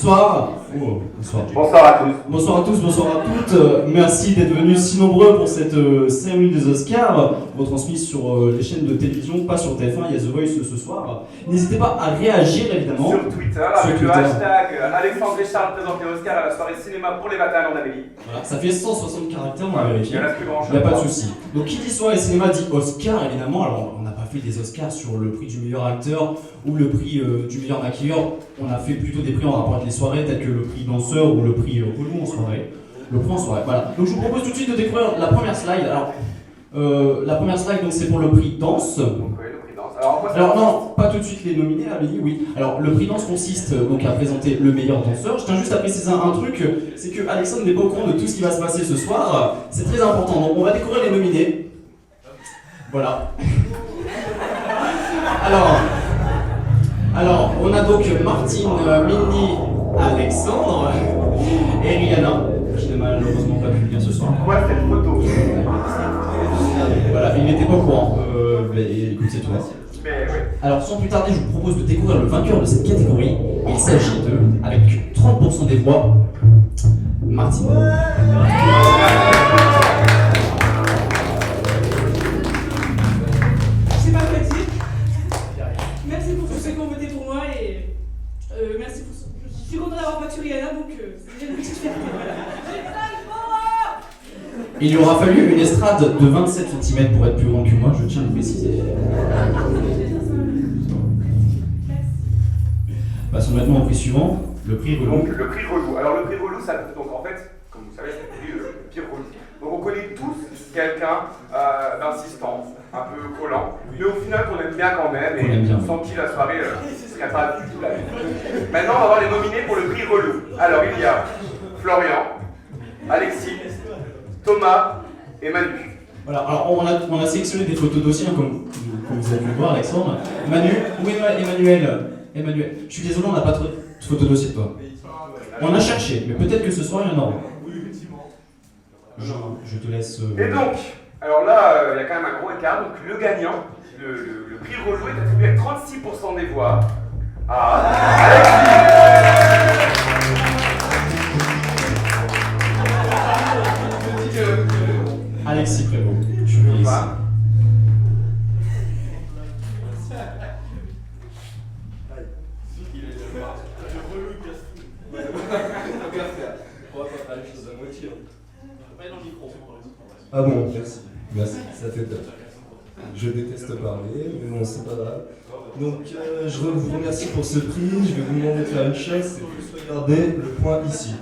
Bonsoir. Oh, bonsoir. Bonsoir à tous. Bonsoir à tous, bonsoir à toutes. Merci d'être venus si nombreux pour cette cérémonie des Oscars, retransmise sur les chaînes de télévision, pas sur TF1, il y a The Voice ce soir. N'hésitez pas à réagir évidemment. Sur Twitter, avec le hashtag Alexandre et Charles présentent les Oscars à la soirée cinéma pour les batailles en Amélie. Voilà, ça fait 160 caractères, on va vérifier. Il n'y a pas de souci. Donc qui dit soirée cinéma dit Oscar évidemment. Alors on n'a pas fait des Oscars sur le prix du meilleur acteur ou le prix du meilleur maquilleur. On a fait plutôt des prix en rapport avec les soirées, tels que le prix danseur ou le prix relou en soirée. Le prix en soirée, voilà. Donc je vous propose tout de suite de découvrir la première slide. Alors, la première slide, donc c'est pour le prix danse. Donc, oui, le prix danse. Alors non, pas tout de suite les nominés, Amélie, oui. Alors le prix danse consiste donc à présenter le meilleur danseur. Je tiens juste à préciser un truc, c'est que Alexandre n'est pas au courant de tout ce qui va se passer ce soir. C'est très important. Donc on va découvrir les nominés. Voilà. Alors, on a donc Martine, Mindy, Alexandre et Rihanna, qui n'a malheureusement pas pu venir ce soir. Pourquoi cette photo? Voilà, il n'était pas au courant. Écoute, c'est tout. Mais oui. Alors, sans plus tarder, je vous propose de découvrir le vainqueur de cette catégorie. Il s'agit de, avec 30% des voix, Martine. C'est pas pratique. Merci pour tous ceux qui ont voté pour moi et merci pour ça. Je suis content d'avoir battu Rihanna, donc c'est déjà une petite fierté. Voilà. Il lui aura fallu une estrade de 27 cm pour être plus grande que moi, je tiens à le préciser. Passons maintenant au prix suivant, le prix relou. Donc le prix relou. Alors le prix relou, ça, donc en fait, comme vous savez, c'est le prix le pire relou. Donc on connaît tous quelqu'un d'insistant, un peu collant, mais au final qu'on aime bien quand même, et sans qui la soirée serait pas du tout la même. Maintenant on va voir les nominés pour le prix relou. Alors il y a Florian, Alexis, Thomas et Manu. Voilà, alors on a sélectionné des photos dossiers, comme vous avez pu le voir, Alexandre. Manu, où est Emmanuel, je suis désolé, on n'a pas de photos dossier de toi. On a cherché, mais peut-être que ce soir il y en aura. Oui, effectivement. Je te laisse. Et donc, alors là, il y a quand même un gros écart. Donc le gagnant, le prix relou est attribué avec 36% des voix à Alexis. Alexis Prévost. Je suis ici. Ah bon, merci. Merci, ça fait peur. Je déteste parler, mais bon, c'est pas grave. Donc, je vous remercie pour ce prix. Je vais vous demander de faire une chose, c'est juste regarder le point ici.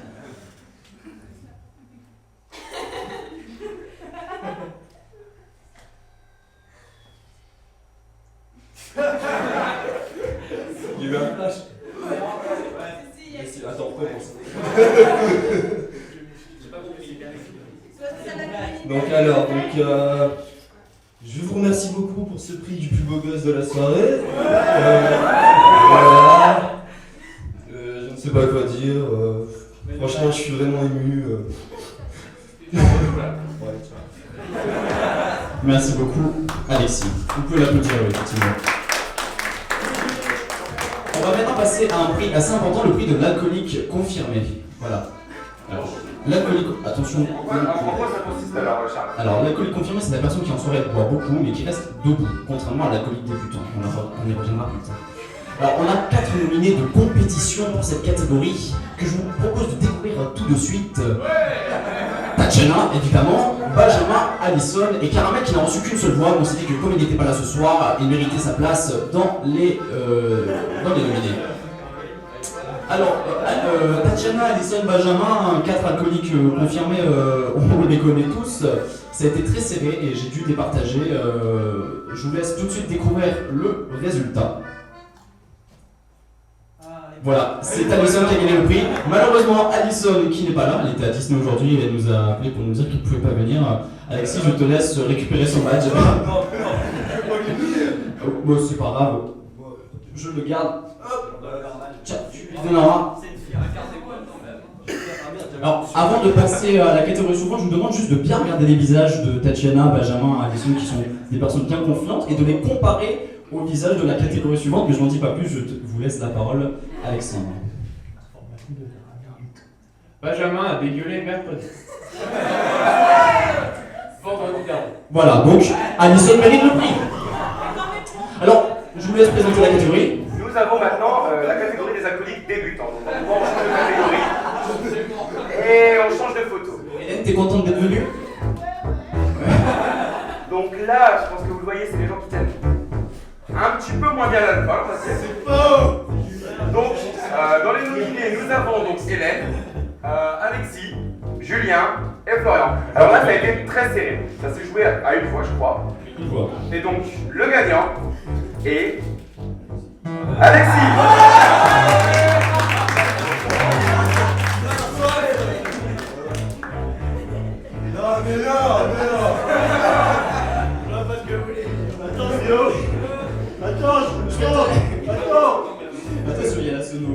Il y a eu un flash. Attends, recommence. Donc alors, je vous remercie beaucoup pour ce prix du plus beau gosse de la soirée. Voilà. Je ne sais pas quoi dire. Franchement, je suis vraiment ému. Merci beaucoup, Alexis. Vous pouvez l'applaudir, oui, effectivement. On va maintenant passer à un prix assez important, le prix de l'alcoolique confirmé. Voilà. Alors, l'alcoolique... Attention. En quoi ça consiste alors, Charles? Alors, l'alcoolique confirmé, c'est la personne qui en soirée boit beaucoup, mais qui reste debout, contrairement à l'alcoolique débutant. On y reviendra plus tard. Alors, on a 4 nominés de compétition pour cette catégorie que je vous propose de découvrir tout de suite. Tatiana, évidemment, Benjamin, Alison et Caramel qui n'a reçu qu'une seule voix. On s'est dit que comme il n'était pas là ce soir, il méritait sa place dans les nominés. Alors, Tatiana, Alison, Benjamin, 4 alcooliques confirmés, on les connaît tous. Ça a été très serré et j'ai dû départager. Je vous laisse tout de suite découvrir le résultat. Voilà, c'est Alison qui a gagné le prix. Malheureusement, Alison qui n'est pas là, elle était à Disney aujourd'hui, elle nous a appelé pour nous dire qu'elle ne pouvait pas venir. Alexis, je te laisse récupérer son badge. Bon, c'est pas grave, je le garde. Tiens, tu lui donneras. Alors, avant de passer à la catégorie suivante, je vous demande juste de bien regarder les visages de Tatiana, Benjamin, Alison, qui sont des personnes bien confiantes, et de les comparer au visage de la catégorie suivante, mais je n'en dis pas plus, je vous laisse la parole, Alexandre. Benjamin a dégueulé mercredi. Vendredi dernier. Voilà, donc Alison mérite le prix. Alors, je vous laisse présenter la catégorie. Nous avons maintenant la catégorie des alcooliques débutants. Donc on change de catégorie et on change de photo. Hélène, t'es contente d'être venue? Donc là, je pense que vous le voyez, c'est les gens qui tiennent un petit peu moins bien l'alcool, on va dire. C'est faux. Donc, dans les nominés, nous avons donc Hélène, Alexis, Julien et Florian. Alors là, ça a été très serré. Ça s'est joué à une fois, je crois. Une fois. Et donc, le gagnant est Alexis. Attention, il y a la sono,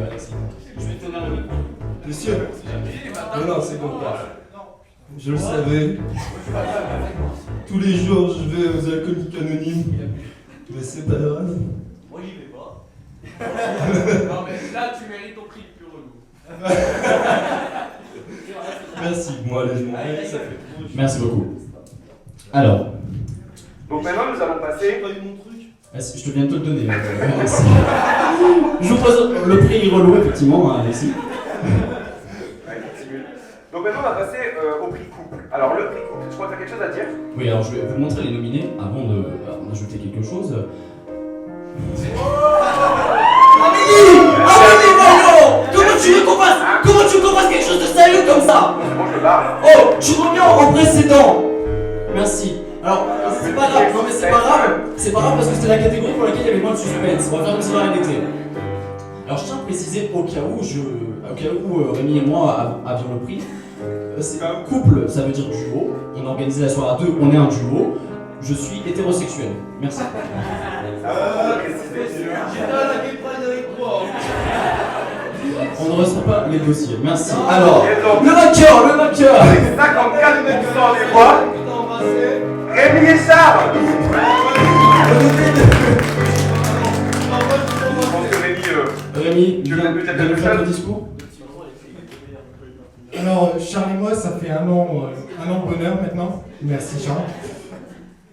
Alexis. Je vais te tenir le micro. Monsieur. Non, c'est bon. Je le savais. Tous les jours, je vais aux alcooliques anonymes. Mais c'est pas grave. Moi, j'y vais pas. Non, mais là, tu mérites ton prix le plus relou. Merci. Moi, allez, je m'en vais. Ça fait trop. Merci beaucoup. Alors. Donc maintenant, nous allons passer. Je te viens de te le donner. Merci. Je vous pose le prix relou, effectivement, hein, Alexis. Donc maintenant, on va passer au prix couple. Alors, le prix couple, je crois que tu as quelque chose à dire? Oui, alors je vais vous montrer les nominés avant d'ajouter quelque chose. Amélie, voyons! Comment tu veux qu'on fasse quelque chose de sérieux comme ça? C'est bon, je me barre. Oh, tu reviens au précédent. Merci. Alors, c'est pas grave, non mais c'est pas grave parce que c'était la catégorie pour laquelle il y avait moins de suspense. On va faire comme si de rien n'était. Alors, je tiens à préciser au cas où Rémi et moi avions le prix. C'est un couple, ça veut dire duo. On a organisé la soirée à deux, on est un duo. Je suis hétérosexuel. Merci. On ne reçoit pas les dossiers. Merci. Alors, le vainqueur Avec 54% des voix, Rémi et Charles. Rémi, tu viens de nous faire ton discours? Alors, Charles et moi, ça fait un an de bonheur maintenant. Merci, Charles.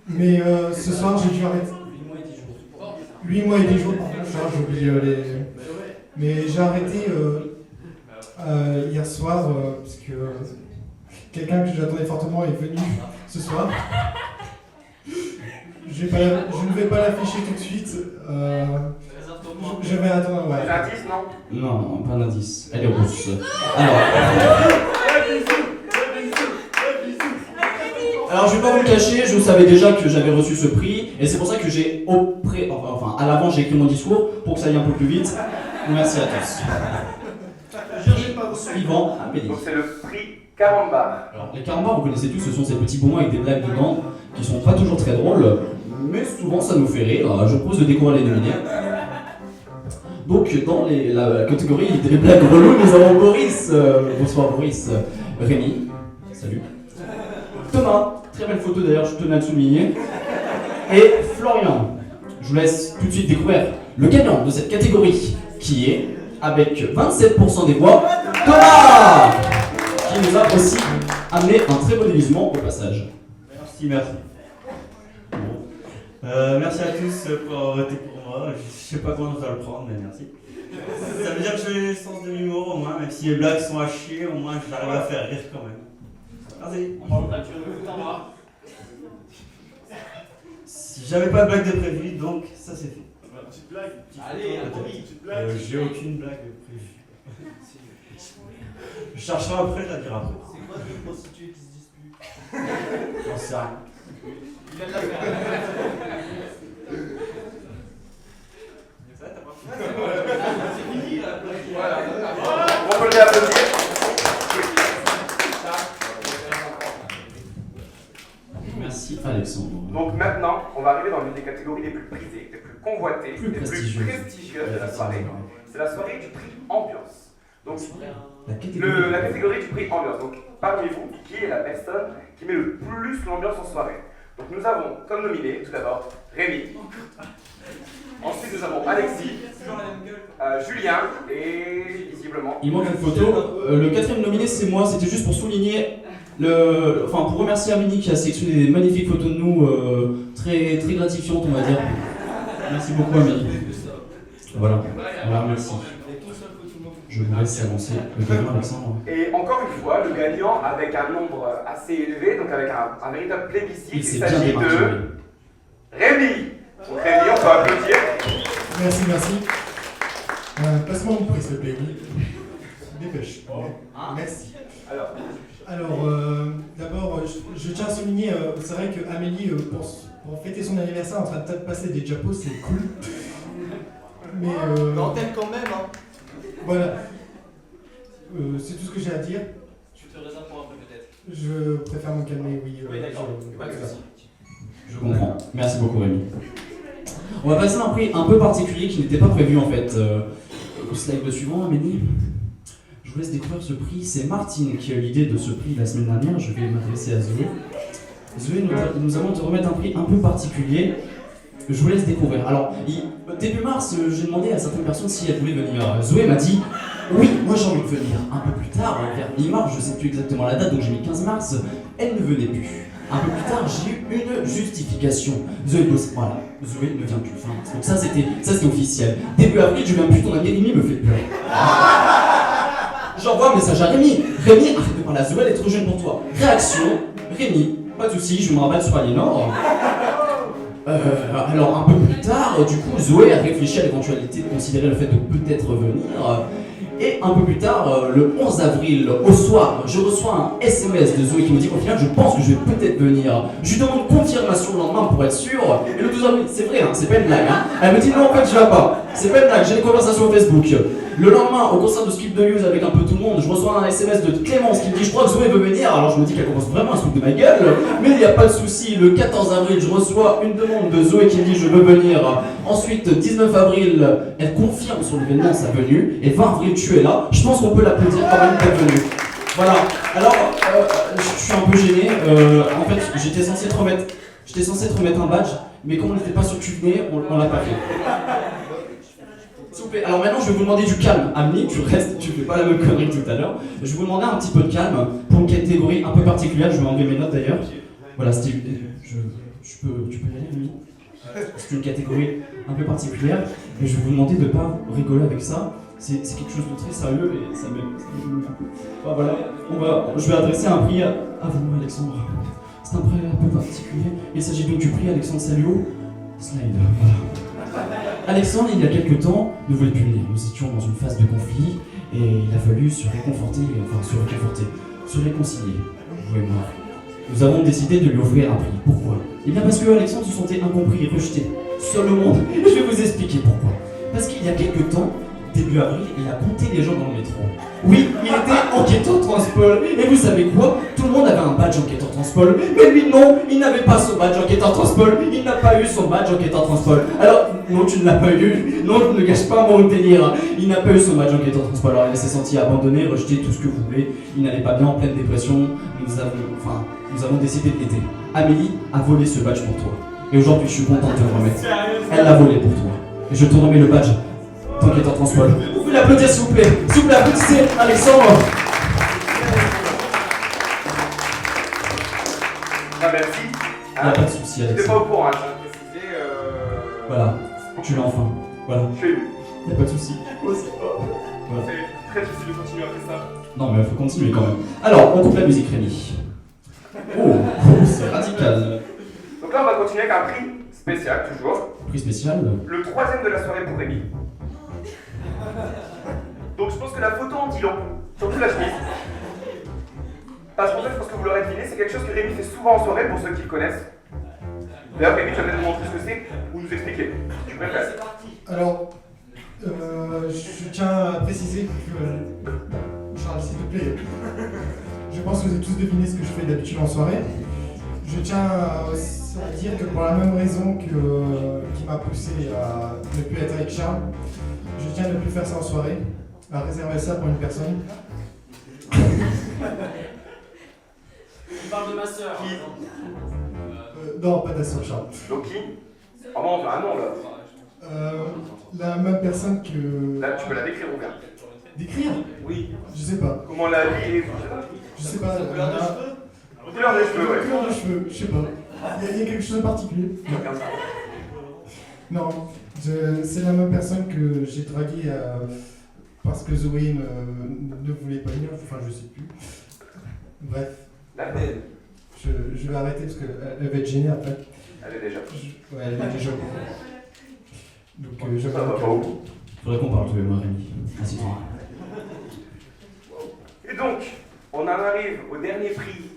Mais ce soir, j'ai dû arrêter. 8 mois et 10 jours, pardon, Charles, j'oublie les. Mais j'ai arrêté hier soir parce que quelqu'un que j'attendais fortement est venu ce soir. Je ne vais pas l'afficher tout de suite. Je vais attendre, ouais. Un indice, non? Non, pas d'indice. Elle est rousse. Alors. Alors je vais pas vous le cacher, je savais déjà que j'avais reçu ce prix et c'est pour ça que j'ai à l'avant j'ai écrit mon discours pour que ça aille un peu plus vite. Merci à tous. Suivant, Amélie. Donc c'est le prix Carambar. Alors les carambars, vous connaissez tous, ce sont ces petits bonbons avec des blagues dedans qui sont pas toujours très drôles, mais souvent ça nous fait rire. Je propose de découvrir les nominés. Donc dans la catégorie des blagues reloues, nous avons Boris. Bonsoir Boris. Rémi. Salut. Thomas. Très belle photo d'ailleurs, je tenais à le souligner. Et Florian. Je vous laisse tout de suite découvrir le gagnant de cette catégorie qui est, avec 27% des voix, Thomas, qui nous a aussi amené un très beau déguisement au passage. Merci. Merci à tous pour voter pour moi. Je sais pas comment je dois le prendre, mais merci. Ça veut dire que j'ai le sens de l'humour au moins, même si les blagues sont à chier, au moins j'arrive à faire rire quand même. Merci. Si j'avais pas de blague de prévu, donc ça c'est fait. Une petite blague. Allez, une petite blague. J'ai aucune blague prévue. Je chercherai après, je la dirai après. C'est quoi deux prostituées qui se disputent? J'en sais rien. Il a de la merde. Ça, t'as pas fait. C'est fini la blague. Voilà. On peut les applaudir. Merci Alexandre. Donc maintenant, on va arriver dans l'une des catégories les plus prisées, les plus convoitées, les plus prestigieuses de la soirée. C'est la soirée du prix Ambiance. Donc la catégorie du prix Ambiance. Donc parmi vous, qui est la personne qui met le plus l'ambiance en soirée? Donc nous avons comme nominés tout d'abord Rémi. Ensuite nous avons Alexis, Julien et visiblement... Il manque une photo. Le quatrième nominé c'est moi, c'était juste pour souligner, pour remercier Amélie qui a sélectionné des magnifiques photos de nous, très gratifiantes on va dire. Merci beaucoup Amélie. Voilà, merci. Je vous laisse avancer le gagnant Alexandre. Et encore une fois, le gagnant avec un nombre assez élevé, donc avec un véritable plébiscite, il s'agit de Rémi. Donc Rémi, on peut applaudir. Merci. Passe-moi mon prix, s'il te plaît, oui. Dépêche. Merci. Alors, d'abord, je tiens à souligner, c'est vrai qu'Amélie, pour fêter son anniversaire, en train de passer des diapos, c'est cool. Mais on t'aime quand même, hein. Voilà. C'est tout ce que j'ai à dire. Tu te réserves pour un peu peut-être. Je préfère me calmer, oui. Oui, d'accord. Je comprends. Merci beaucoup Rémi. On va passer à un prix un peu particulier qui n'était pas prévu en fait. Au slide suivant, Amélie. Je vous laisse découvrir ce prix. C'est Martine qui a eu l'idée de ce prix la semaine dernière. Je vais m'adresser à Zoé. Zoé, nous allons te remettre un prix un peu particulier. Je vous laisse découvrir. Alors, début mars, j'ai demandé à certaines personnes si elles voulaient venir. Zoé m'a dit oui, moi j'ai envie de venir. Un peu plus tard, vers mi-mars, je ne sais plus exactement la date, donc j'ai mis 15 mars, elle ne venait plus. Un peu plus tard, j'ai eu une justification. Zoé ne vient plus fin mars. Donc ça c'était officiel. Début avril, je viens plus, ton ami Rémi me fait peur. J'envoie un message à Rémi. Rémi, arrête de parler à Zoé, elle est trop jeune pour toi. Réaction, Rémi, pas de soucis, je me rappelle sur Aliénor. Alors un peu plus tard, du coup, Zoé a réfléchi à l'éventualité de considérer le fait de peut-être venir. Et un peu plus tard, le 11 avril, au soir, je reçois un SMS de Zoé qui me dit qu'au final, je pense que je vais peut-être venir. Je lui demande confirmation le lendemain pour être sûr. Et le 12 avril, c'est vrai, hein, c'est pas une blague. Hein. Elle me dit non, en fait, je viens pas. C'est pas une blague, j'ai des conversations Facebook. Le lendemain, au concert de Skip the News avec un peu tout le monde, je reçois un SMS de Clémence qui me dit je crois que Zoé veut venir. Alors je me dis qu'elle commence vraiment à se foutre de ma gueule. Mais il n'y a pas de souci. Le 14 avril, je reçois une demande de Zoé qui me dit je veux venir. Ensuite, 19 avril, elle confirme sur l'événement sa venue. Et 20 avril, tu es là. Je pense qu'on peut l'applaudir quand même d'être venue. Voilà. Alors, je suis un peu gêné. En fait, j'étais censé te remettre un badge. Mais comme on n'était pas sûr que tu venais, on l'a pas fait. S'il vous plaît. Alors maintenant, je vais vous demander du calme. Amélie, tu restes, tu fais pas la même connerie que tout à l'heure. Je vais vous demander un petit peu de calme pour une catégorie un peu particulière. Je vais enlever mes notes d'ailleurs. Voilà, tu peux y aller, Amélie. C'est une catégorie un peu particulière. Et je vais vous demander de ne pas rigoler avec ça. C'est quelque chose de très sérieux et ça m'aime un peu. Enfin, voilà, je vais adresser un prix à vous, Alexandre. C'est un prix un peu particulier. Il s'agit donc du prix Alexandre Salio. Slide. Voilà. Alexandre, il y a quelques temps, ne voulait plus venir. Nous étions dans une phase de conflit et il a fallu se réconcilier, vous et moi. nous avons décidé de lui offrir un prix. Pourquoi? Eh bien parce que Alexandre se sentait incompris et rejeté, seul au monde. Je vais vous expliquer pourquoi. Parce qu'il y a quelques temps, début avril, il a compté les gens dans le métro. Oui, il était enquêteur Transpol. Et vous savez quoi? Tout le monde avait un badge enquêteur Transpol. Mais lui non, il n'avait pas son badge enquêteur Transpol. Il n'a pas eu son badge enquêteur Transpol. Alors, non, tu ne l'as pas eu. Non, je ne gâche pas mon délire. Il n'a pas eu son badge enquêteur Transpol. Alors, il s'est senti abandonné, rejeté, tout ce que vous voulez. Il n'allait pas bien, en pleine dépression. Nous avons décidé de l'aider. Amélie a volé ce badge pour toi. Et aujourd'hui, je suis content de te le remettre. Elle l'a volé pour toi. Et je te remets le badge d'enquêteur Transpol. Vous pouvez l'applaudir s'il vous plaît. S'il vous plaît, applaudissez Alexandre. Ah, merci. Il n'y a pas de souci, J'étais Alexandre. pas au courant, je tiens à préciser. Voilà, tu l'as enfin. Voilà, Je suis ému. il n'y a pas de souci. Voilà. C'est très difficile de continuer après ça. Non, mais il faut continuer quand même. Alors, on coupe la musique, Rémi. Oh, c'est radical. Donc là, on va continuer avec un prix spécial, toujours. Prix spécial. Le troisième de la soirée pour Rémi. Donc je pense que la photo en dit long, surtout la chemise. Parce qu'en fait, je pense que vous l'aurez deviné, c'est quelque chose que Rémi fait souvent en soirée pour ceux qui le connaissent. D'ailleurs, Rémi, tu vas peut-être nous montrer ce que c'est ou nous expliquer. Tu préfères. Alors, je tiens à préciser que... Charles, s'il te plaît. Je pense que vous avez tous deviné ce que je fais d'habitude en soirée. Je tiens à dire que pour la même raison qui m'a poussé à ne plus être avec Charles, je tiens à ne plus faire ça en soirée, à réserver ça pour une personne. Tu parles de ma soeur. Non, pas ta soeur, Charles. Donc qui? Ah bon, on fait un nom là. La même personne que... Là, tu peux la décrire ou bien? Décrire? Oui. Je sais pas. Comment la vie est? Je sais pas. Couleur de cheveux. Couleur des cheveux, ouais. Couleur de cheveux, je sais pas. Il y a quelque chose de particulier. Comme ça. Non, c'est la même personne que j'ai draguée parce que Zoé ne voulait pas venir, enfin je sais plus. Bref, La belle. je vais arrêter parce qu'elle va être gênée après. Elle est déjà. Ouais, elle est déjà. Donc je vais Ça va arrêter. pas où? Faudrait qu'on parle, toi et moi, Rémi. Assieds-toi. Et donc, on en arrive au dernier prix.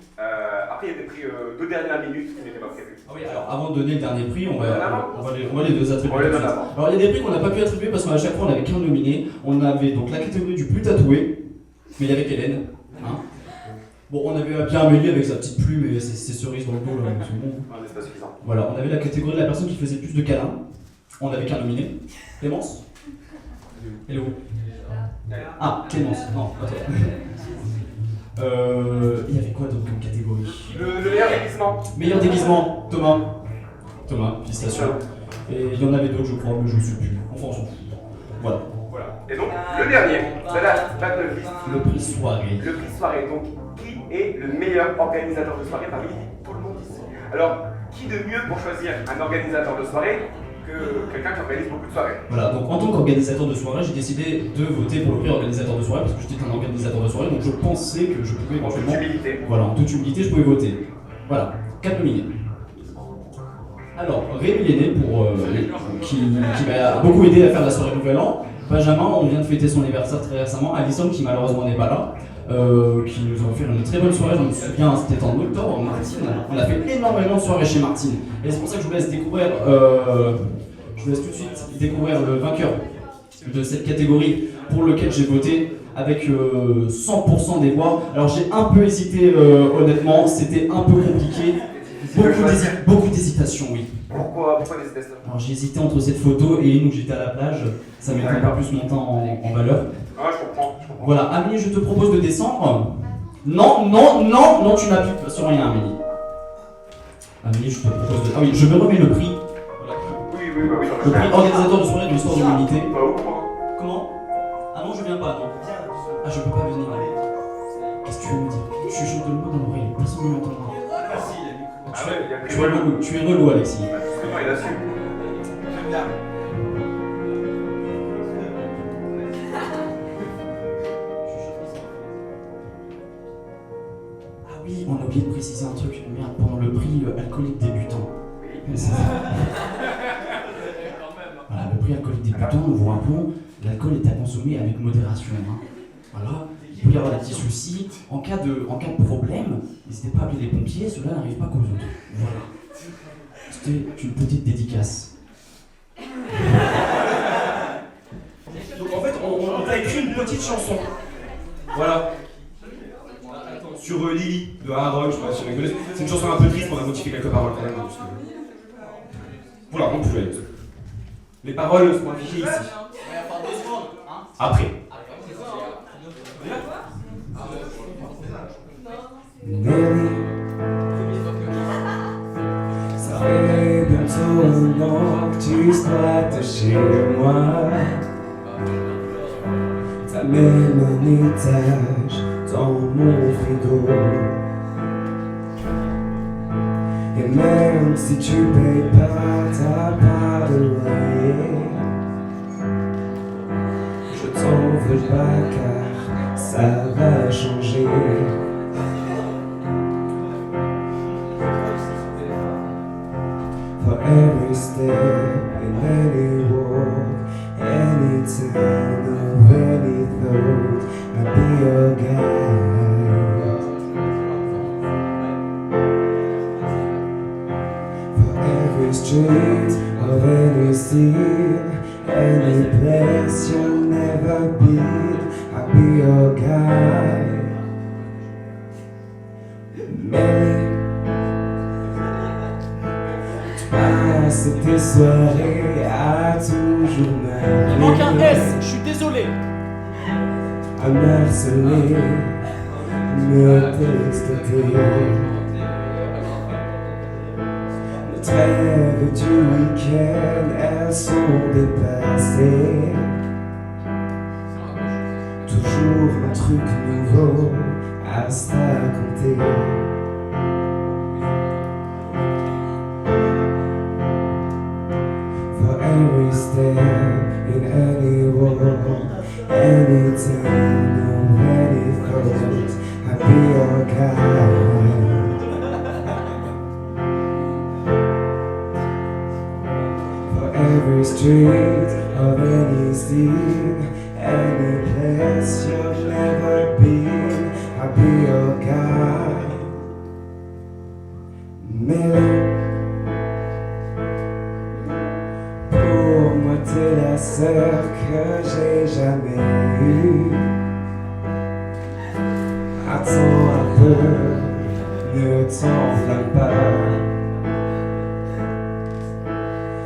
Après, il y a des prix de dernière minute qui n'étaient pas prévus. Ah oui, alors avant de donner le dernier prix, on va On les deux attribuer. On les tout de donne suite. avant. Alors il y a des prix qu'on n'a pas pu attribuer parce qu'à chaque fois on avait qu'un nominé. On avait donc la catégorie du plus tatoué, mais il y avait qu'Hélène. Hein. Bon, on avait bien Amélie avec sa petite plume et ses cerises dans le dos, là, c'est bon. Non, mais c'est pas suffisant. Voilà, on avait la catégorie de la personne qui faisait le plus de câlins. On avait qu'un nominé. Clémence. Hello. Ah, Clémence, non, pas toi. Il y avait quoi d'autre comme catégorie? Le meilleur déguisement. Meilleur déguisement, Thomas, félicitations. Et il y en avait d'autres, je crois, mais je ne sais plus. Enfin, on s'en fout. Voilà. Voilà. Et donc, le dernier, c'est la battle list. Le prix soirée. Le prix soirée. Donc, qui est le meilleur organisateur de soirée parmi tout le monde ici? Alors, qui de mieux pour choisir un organisateur de soirée que quelqu'un qui organise beaucoup de soirées? Voilà, donc en tant qu'organisateur de soirée, j'ai décidé de voter pour le prix organisateur de soirée parce que j'étais un organisateur de soirée, donc je pensais que je pouvais En toute éventuellement. humilité. Voilà, en toute humilité, je pouvais voter. Voilà, 4 nominés. Alors, Rémi Lenné, qui m'a beaucoup aidé à faire la soirée Nouvel An. Benjamin, on vient de fêter son anniversaire très récemment. Alison, qui malheureusement n'est pas là, qui nous a offert une très bonne soirée. Je me souviens, c'était en octobre. Martine, on a fait énormément de soirées chez Martine. Et c'est pour ça que je vous laisse découvrir. Je vous laisse tout de suite découvrir le vainqueur de cette catégorie pour lequel j'ai voté avec 100% des voix. Alors j'ai un peu hésité, honnêtement, c'était un peu compliqué. Beaucoup d'hésitation, oui. Pourquoi l'hésitation? Alors j'ai hésité entre cette photo et une où j'étais à la plage. Ça mettait un peu plus mon temps en valeur. Ah, je comprends. Voilà, Amélie, je te propose de descendre. Non, tu n'appuies pas sur rien, Amélie. Amélie, je te propose de... Ah oui, je me remets le prix. Oui, Le prix organisateur de soirée de l'histoire de l'unité. Bah, où, comment? Comment? Ah non, je viens pas, non. Ah, je peux pas venir. Qu'est-ce que tu veux me dire? Tu chuchotes de moi dans l'oreille, personne ne m'entendra. Ah ouais, il y a plus Tu es relou, Alexis. Justement, il assume. J'aime bien. Ah oui, on a oublié de préciser un truc, merde, pendant le prix alcoolique débutant. Voilà, le prix alcoolique débutant, on vous rappelle, l'alcool est à consommer avec modération. Hein. Voilà, il peut y avoir des petits soucis. En cas de problème, n'hésitez pas à appeler les pompiers, cela n'arrive pas qu'aux autres. Voilà. C'était une petite dédicace. Donc en fait, on t'a écrit une petite chanson. Voilà. Sur Lily de Hard Rock, je sais pas si vous connaissez. C'est une chanson un peu triste, on a modifié quelques paroles quand même. Parce que... Voilà, on peut aller. Les paroles sont affichées ici. Après. Ça fait bientôt un an que tu squattes chez moi. T'as même un étage dans mon frigo. Et même si tu payes pas ta part de loyer, je t'en veux pas car ça va changer. For every step in any walk, any turn of any thought, I'll be your guide. For every street of any scene, any place you'll never be, I'll be your guide. Many passes tes soirées à toujours m'appeler. Il manque un S, je suis désolé. À m'harceler, me texter. Les trêves du week-end, elles sont dépassées. Toujours un truc nouveau à se raconter. Every step in any walk, any time, of any thought, I'll be your guide. For every street of any scene, any place you'll never be, I'll be your guide. Pour moi t'es la seule que j'ai jamais eue. Attends un peu, ne t'enflamme pas.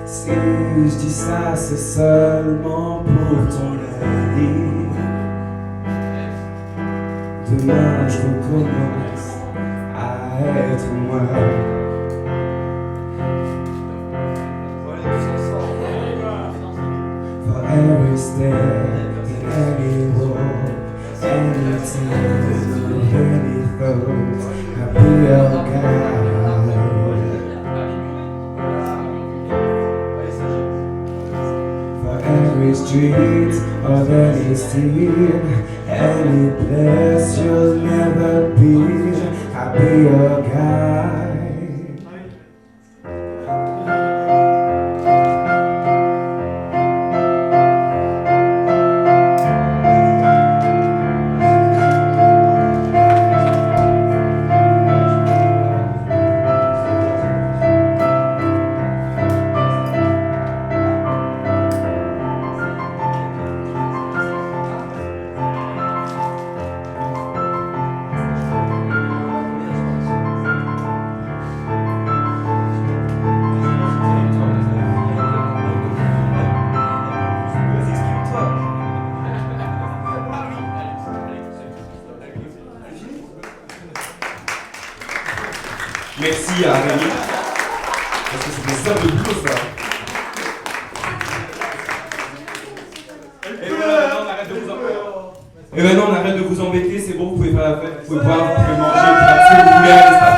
Si je dis ça c'est seulement pour ton avis. Demain je recommence à être moi. Every step in any walk, any time, any thought, I'll be your guide. For every street of any scene, any place you'll never be, I'll be your guide. Merci à Rémi. Parce que c'était ça de boulot ça. Et maintenant on arrête de vous embêter, c'est bon, vous pouvez faire la fête, vous pouvez boire, vous pouvez manger, vous pouvez faire ce que vous voulez à l'espace.